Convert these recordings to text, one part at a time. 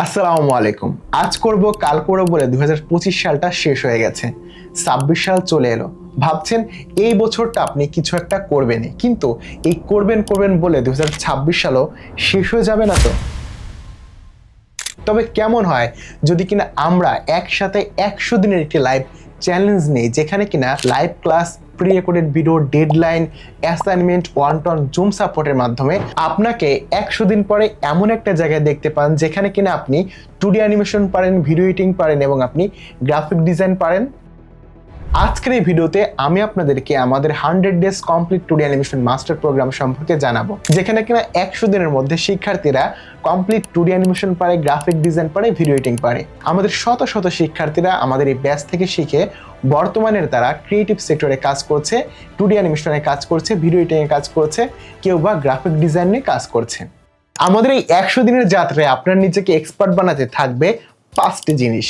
আসসালামু আলাইকুম। আজ করব কাল করব বলে 2025 সালটা শেষ হয়ে গেছে, 26 সাল চলে এলো। ভাবছেন এই বছরটা আপনি কিছু একটা করবেনই, কিন্তু এই করবেন বলে 2026 সালও শেষ হয়ে যাবে না তো? তবে কেমন হয় যদি কিনা আমরা একসাথে 100 দিনের একটি লাইভ চ্যালেঞ্জ নেই, যেখানে কিনা live class, pre recorded video, deadline, assignment, one to one Zoom সাপোর্টের মাধ্যমে আপনাকে 100 দিন পরে এমন একটা জায়গায় দেখতে পান যেখানে কিনা আপনি 2D অ্যানিমেশন পারেন, ভিডিও এডিটিং পারেন এবং আপনি গ্রাফিক ডিজাইন পারেন। আজকের এই ভিডিওতে আমি আপনাদেরকে আমাদের 100 days complete 2D animation master programme সম্পর্কে জানাবো, যেখানে কিনা 100 দিনের মধ্যে শিক্ষার্থীরা কমপ্লিট 2D অ্যানিমেশন পারে, গ্রাফিক ডিজাইন পারে, ভিডিও এডিটিং পারে। আমাদের শত শত শিক্ষার্থীরা আমাদের এই ব্যাচ থেকে শিখে বর্তমানের তারা ক্রিয়েটিভ সেক্টরে কাজ করছে, 2D অ্যানিমেশনে কাজ করছে, ভিডিও এডিটিংয়ে কাজ করছে, কেউ বা গ্রাফিক ডিজাইনে কাজ করছে। আমাদের এই 100 দিনের যাত্রায় আপনার নিজেকে এক্সপার্ট বানাতে থাকবে 5টি জিনিস।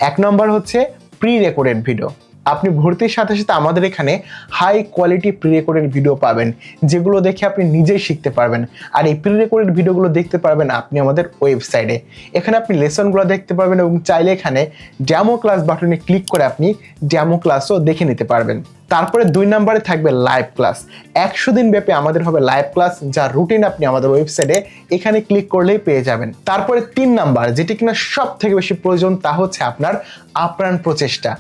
1 নম্বর হচ্ছে প্রি রেকর্ডেড ভিডিও। আপনি ভর্তির সাথে সাথে আমাদের এখানে high quality pre recorded video পাবেন, যেগুলো দেখে আপনি নিজেই শিখতে পারবেন। আর এই প্রি রেকর্ডেড ভিডিওগুলো দেখতে পারবেন আপনি আমাদের ওয়েবসাইটে। এখানে আপনি লেসনগুলো দেখতে পারবেন এবং চাইলে এখানে ডেমো ক্লাস বাটনে ক্লিক করে আপনি ডেমো ক্লাসও দেখে নিতে পারবেন। তারপরে 2 নম্বরে থাকবে লাইভ ক্লাস। 100 দিন ব্যাপী আমাদের হবে লাইভ ক্লাস, যার রুটিন আপনি আমাদের ওয়েবসাইটে এখানে ক্লিক করলেই পেয়ে যাবেন। তারপরে 3 নাম্বার, যেটি কিনা সব থেকে বেশি প্রয়োজন, তা হচ্ছে আপনার আপ্রাণ প্রচেষ্টা।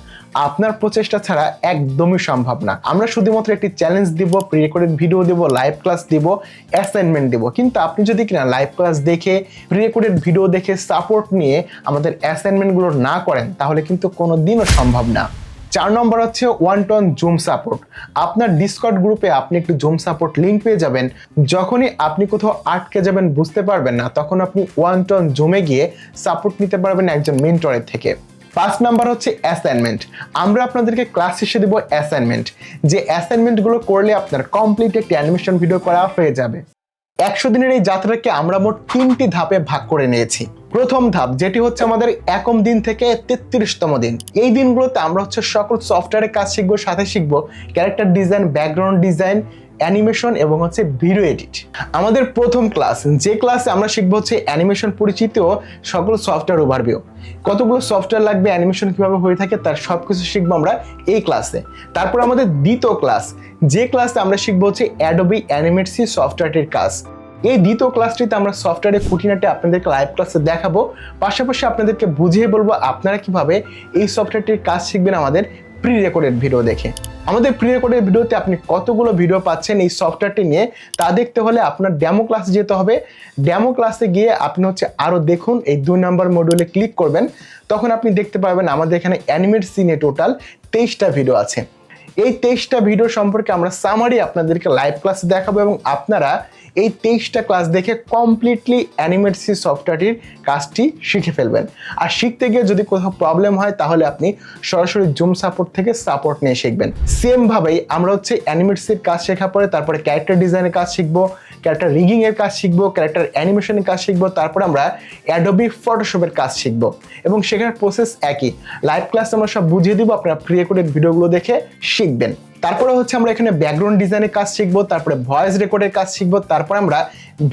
আপনার প্রচেষ্টা ছাড়া একদমই সম্ভব না। আমরা শুধুমাত্র একটি চ্যালেঞ্জ দিব, প্রি রেকর্ডেড ভিডিও দিব, লাইভ ক্লাস দিব, অ্যাসাইনমেন্ট দিব, কিন্তু আপনি যদি কিনা লাইভ ক্লাস দেখে, প্রি রেকর্ডেড ভিডিও দেখে, সাপোর্ট নিয়ে আমাদের অ্যাসাইনমেন্টগুলো না করেন, তাহলে কিন্তু কোনোদিনও সম্ভব না। 4 নম্বর হচ্ছে one to one Zoom support. আপনার ডিসকর্ড গ্রুপে আপনি একটু জুম সাপোর্ট লিঙ্ক পেয়ে যাবেন। যখনই আপনি কোথাও আটকে যাবেন, বুঝতে পারবেন না, তখন আপনি ওয়ান টু ওয়ান জুমে গিয়ে সাপোর্ট নিতে পারবেন একজন মেন্টরের থেকে। 5 নাম্বার হচ্ছে অ্যাসাইনমেন্ট। আমরা আপনাদেরকে ক্লাস শেষে দেব অ্যাসাইনমেন্ট, যে অ্যাসাইনমেন্টগুলো করলে আপনার কমপ্লিট একটি অ্যানিমেশন ভিডিও করা হয়ে যাবে। 100 দিনের এই যাত্রাকে আমরা মোট 3টি ধাপে ভাগ করে নিয়েছি। প্রথম ধাপ, যেটি হচ্ছে আমাদের 1ম দিন থেকে 33তম দিন। এই দিনগুলোতে আমরা হচ্ছে সকল সফটওয়্যারের কাজ শিখবো, সাথে শিখবো character design, background design, animation এবং হচ্ছে ভিডিও এডিট। আমাদের প্রথম ক্লাস, যে ক্লাসে আমরা শিখবো হচ্ছে অ্যানিমেশন পরিচিত সকল সফটওয়্যার ওভারভিউ। কতগুলো সফটওয়্যার লাগবে, অ্যানিমেশন কিভাবে হয়ে থাকে, তার সবকিছু শিখবো আমরা এই ক্লাসে। তারপর আমাদের দ্বিতীয় ক্লাস, যে ক্লাসে আমরা শিখবো হচ্ছে অ্যাডোবি অ্যানিমেট সি সফটওয়্যারটির কাজ। এই দ্বিতীয় ক্লাসটিতে আমরা সফটওয়্যারের খুঁটিনাটি আপনাদেরকে লাইভ ক্লাসে দেখাবো, পাশাপাশি আপনাদেরকে বুঝিয়ে বলবো আপনারা কিভাবে এই সফটওয়্যারটির কাজ শিখবেন আমাদের প্রি রেকর্ডেড ভিডিও দেখে। আমাদের প্রি রেকর্ডেড ভিডিওতে আপনি কতগুলো ভিডিও পাচ্ছেন এই সফটওয়্যারটি নিয়ে, তা দেখতে হলে আপনার ডেমো ক্লাসে যেতে হবে। ডেমো ক্লাসে গিয়ে আপনি হচ্ছে আরও দেখুন, এই 2 নম্বর মডিউলে ক্লিক করবেন, তখন আপনি দেখতে পারবেন আমাদের এখানে অ্যানিমেট সিনে টোটাল 23টা ভিডিও আছে। এই 23টা ভিডিও সম্পর্কে আমরা সামারি আপনাদেরকে লাইভ ক্লাসে দেখাবো এবং আপনারা এই 23টা ক্লাস দেখে কমপ্লিটলি অ্যানিমেট সি সফটওয়্যারটির কাজটি শিখে ফেলবেন। আর শিখতে গিয়ে যদি কোথাও প্রবলেম হয়, তাহলে আপনি সরাসরি জুম সাপোর্ট থেকে সাপোর্ট নিয়ে শিখবেন। সেম ভাবেই আমরা হচ্ছে অ্যানিমেট সির কাজ শেখার পরে তারপরে ক্যারেক্টার ডিজাইনের কাজ শিখবো, ক্যারেক্টার রিগিং এর কাজ শিখবো, ক্যারেক্টার অ্যানিমেশনের কাজ শিখবো, তারপর আমরা অ্যাডোবি ফটোশপের কাজ শিখবো এবং শেখার প্রসেস একই। লাইভ ক্লাস আমরা সব বুঝিয়ে দিব, আপনারা প্রি রেকর্ডেড ভিডিওগুলো দেখে শিখবেন। তারপরে হচ্ছে আমরা এখানে ব্যাকগ্রাউন্ড ডিজাইনের কাজ শিখবো, তারপরে ভয়েস রেকর্ডের কাজ শিখবো, তারপর আমরা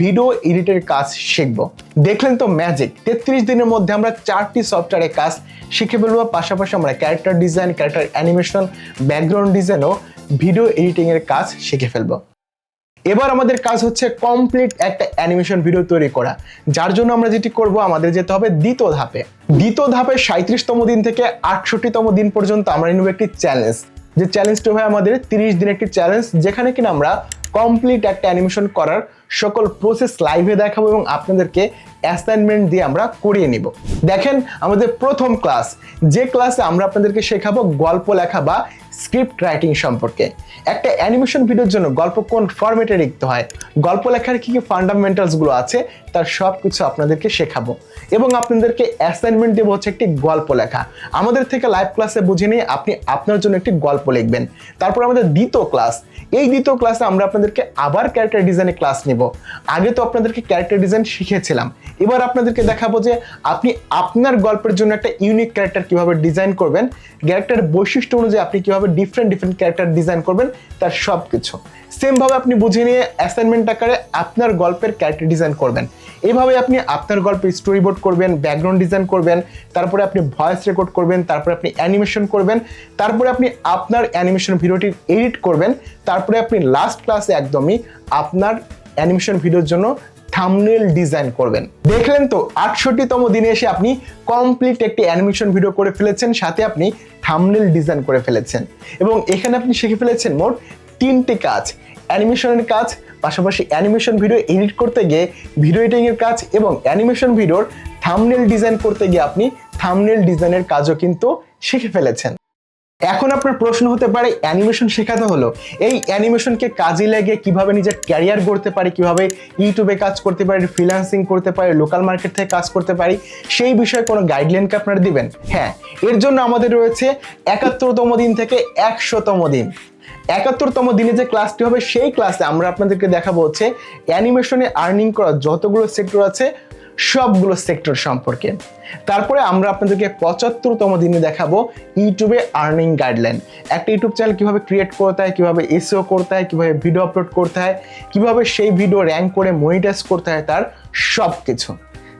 ভিডিও এডিটের কাজ শিখবো। দেখলেন তো ম্যাজিক, 33 দিনের মধ্যে আমরা 4টি সফটওয়্যারের কাজ শিখে ফেলবো। পাশাপাশি আমরা character design, character animation, background design ও ভিডিও এডিটিং এর কাজ শিখে ফেলবো। এবার আমাদের কাজ হচ্ছে কমপ্লিট একটা অ্যানিমেশন ভিডিও তৈরি করা, যার জন্য আমরা যেটি করব, আমাদের যেতে হবে দ্বিতীয় ধাপে। দ্বিতীয় ধাপে 37তম দিন থেকে 68তম দিন পর্যন্ত আমরা নেব একটি চ্যালেঞ্জ, যে চ্যালেঞ্জটা হয় আমাদের 30 দিনের একটি চ্যালেঞ্জ, যেখানে কিনা আমরা কমপ্লিট একটা অ্যানিমেশন করার সকল প্রসেস লাইভে দেখাবো এবং আপনাদেরকে অ্যাসাইনমেন্ট দিয়ে আমরা করিয়ে নিব। দেখেন আমাদের প্রথম ক্লাস, যে ক্লাসে আমরা আপনাদেরকে শেখাবো গল্প লেখা বা স্ক্রিপ্ট রাইটিং সম্পর্কে। একটা অ্যানিমেশন ভিডিওর জন্য গল্প কোন ফরম্যাটে লিখতে হয়, গল্প লেখার কি কি ফান্ডামেন্টালসগুলো আছে, তার সব কিছু আপনাদেরকে শেখাবো এবং আপনাদেরকে অ্যাসাইনমেন্ট দেবো হচ্ছে একটি গল্প লেখা। আমাদের থেকে লাইভ ক্লাসে বুঝে নিয়ে আপনি আপনার জন্য একটি গল্প লিখবেন। তারপর আমাদের দ্বিতীয় ক্লাস, এই দ্বিতীয় ক্লাসে আমরা আপনাদেরকে আবার ক্যারেক্টার ডিজাইনের ক্লাস নিব। আগে তো আপনাদেরকে ক্যারেক্টার ডিজাইন শিখেছিলাম, এবার আপনাদেরকে দেখাবো যে আপনি আপনার গল্পের জন্য একটা ইউনিক ক্যারেক্টার কিভাবে ডিজাইন করবেন, ক্যারেক্টার বৈশিষ্ট্য অনুযায়ী আপনি কিভাবে ডিফারেন্ট ক্যারেক্টার ডিজাইন করবেন, তার সব কিছু সেমভাবে আপনি বুঝে নিয়ে অ্যাসাইনমেন্ট আকারে আপনার গল্পের ক্যারেক্টার ডিজাইন করবেন। এইভাবে আপনি আপনার গল্পের স্টোরি বোর্ড করবেন, ব্যাকগ্রাউন্ড ডিজাইন করবেন, তারপরে আপনি ভয়েস রেকর্ড করবেন, তারপরে আপনি অ্যানিমেশন করবেন, তারপরে আপনি আপনার অ্যানিমেশন ভিডিওটি এডিট করবেন, তারপরে আপনি লাস্ট ক্লাসে একদমই আপনার অ্যানিমেশন ভিডিওর জন্য থাম্বনেল ডিজাইন করবেন। দেখলেন তো 68তম দিনে এসে আপনি কমপ্লিট একটি অ্যানিমেশন ভিডিও করে ফেলেছেন, সাথে আপনি থাম্বনেল ডিজাইন করে ফেলেছেন এবং এখানে আপনি শিখে ফেলেছেন মোট 3টি কাজ: অ্যানিমেশনের কাজ, পাশাপাশি অ্যানিমেশন ভিডিও এডিট করতে গিয়ে ভিডিও এডিটিং এর কাজ এবং অ্যানিমেশন ভিডিওর থাম্বনেল ডিজাইন করতে গিয়ে আপনি থাম্বনেল ডিজাইনের কাজও কিন্তু শিখে ফেলেছেন। এখন আপনার প্রশ্ন হতে পারে, অ্যানিমেশন শেখাতে হলো, এই অ্যানিমেশনকে কাজে লাগিয়ে কিভাবে নিজের ক্যারিয়ার গড়তে পারি, কিভাবে ইউটিউবে কাজ করতে পারি, ফ্রিল্যান্সিং করতে পারি, লোকাল মার্কেট থেকে কাজ করতে পারি, সেই বিষয়ে কোনো গাইডলাইনকে আপনারা দিবেন? হ্যাঁ, এর জন্য আমাদের রয়েছে 71তম দিন থেকে 100তম দিন। 71তম দিনে যে ক্লাসটি হবে, সেই ক্লাসে আমরা আপনাদেরকে দেখাবো হচ্ছে অ্যানিমেশনে আর্নিং করার যতগুলো সেক্টর আছে সবগুলো সেক্টর সম্পর্কে। তারপরে আমরা আপনাদেরকে 75তম দিনে দেখাবো ইউটিউবে আর্নিং গাইডলাইন। একটা ইউটিউব চ্যানেল কিভাবে ক্রিয়েট করতে হয়, কিভাবে এসইও করতে হয়, কিভাবে ভিডিও আপলোড করতে হয়, কিভাবে সেই ভিডিও র্যাঙ্ক করে মনিটাইজ করতে হয়, তার সব কিছু।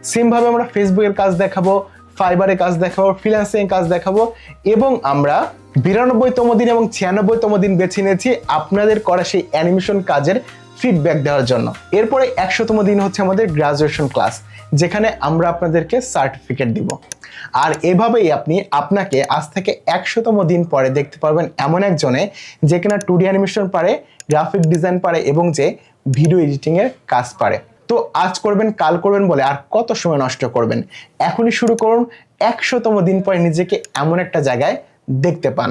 সেমভাবে আমরা ফেসবুকের কাজ দেখাবো, ফাইবারের কাজ দেখাবো, ফ্রিল্যান্সিং কাজ দেখাবো এবং আমরা 92তম দিন এবং 96তম দিন বেছে নিয়েছি আপনাদের করা সেই অ্যানিমেশন কাজের ফিডব্যাক দেওয়ার জন্য। এরপরে 100তম দিন হচ্ছে আমাদের গ্রাজুয়েশন ক্লাস, যেখানে আমরা আপনাদেরকে সার্টিফিকেট দিব। আর এভাবেই আপনাকে আজ থেকে 100তম দিন পরে দেখতে পারবেন এমন একজনে যে কিনা 2D অ্যানিমেশন পারে, গ্রাফিক ডিজাইন পারে এবং যে ভিডিও এডিটিং এর কাজ পারে। তো আজ করবেন কাল করবেন বলে আর কত সময় নষ্ট করবেন? এখনই শুরু করুন, 100তম দিন পরে নিজেকে এমন একটা জায়গায় দেখতে পান।